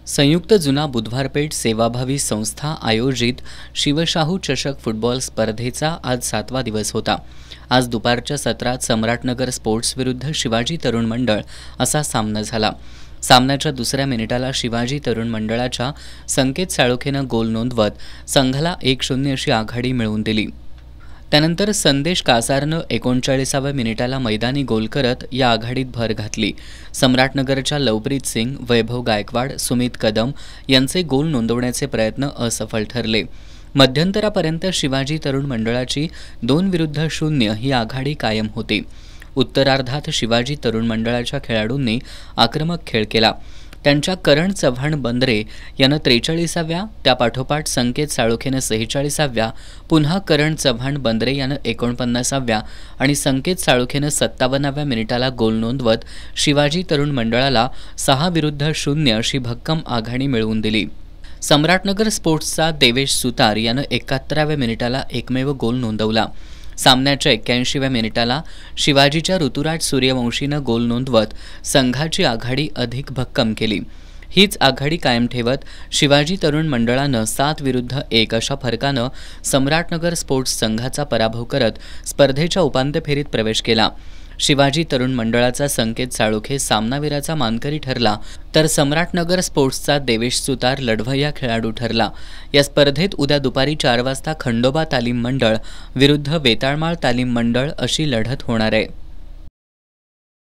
संयुक्त जुना बुधवारपेठ सेवाभावी संस्था आयोजित शिवशाहू चषक फुटबॉल स्पर्धेचा आज 7वा दिवस होता। आज दुपारच्या सत्रात सम्राटनगर स्पोर्ट्स विरुद्ध शिवाजी तरुण मंडळ असा सामना झाला। सामन्याच्या दुसऱ्या मिनिटाला शिवाजी तरुण मंडळाच्या संकेत साळोखेनं गोल नोंदवत संघाला 1-0 अशी आघाडी मिळवून दिली। त्यानंतर संदेश कासारनं 39व्या मिनिटाला मैदानी गोल करत या आघाडीत भर घातली। सम्राटनगरच्या लवप्रीत सिंग, वैभव गायकवाड, सुमित कदम यांचे गोल नोंदवण्याचे प्रयत्न असफल ठरले। मध्यंतरापर्यंत शिवाजी तरुण मंडळाची 2-0 ही आघाडी कायम होती। उत्तरार्धात शिवाजी तरुण मंडळाच्या खेळाडूंनी आक्रमक खेळ केला। त्यांच्या करण चव्हाण बंद्रे यानं 43व्या, त्यापाठोपाठ संकेत साळोखेनं 46व्या, पुन्हा करण चव्हाण बंद्रे यानं 49व्या आणि संकेत साळोखेनं 57व्या मिनिटाला गोल नोंदवत शिवाजी तरुण मंडळाला 6-0 अशी भक्कम आघाडी मिळवून दिली। सम्राटनगर स्पोर्ट्सचा देवेश सुतार यानं 71व्या मिनिटाला एकमेव गोल नोंदवला। सामन्याच्या 81व्या मिनिटाला शिवाजीच्या ऋतुराज सूर्यवंशीनं गोल नोंदवत संघाची आघाडी अधिक भक्कम केली। हीच आघाडी कायम ठेवत शिवाजी तरुण मंडळानं 7-1 अशा फरकानं सम्राटनगर स्पोर्ट्स संघाचा पराभव करत स्पर्धेच्या उपांत्य फेरीत प्रवेश केला। शिवाजी तरुण मंडळाचा संकेत साळोखे सामनावीराचा मानकरी ठरला, तर सम्राटनगर स्पोर्ट्सचा देवेश सुतार लढवय्या खेळाडू ठरला। या स्पर्धेत उद्या दुपारी 4 वाजता खंडोबा तालीम मंडळ विरुद्ध वेताळमाळ तालीम मंडळ अशी लढत होणार आहे।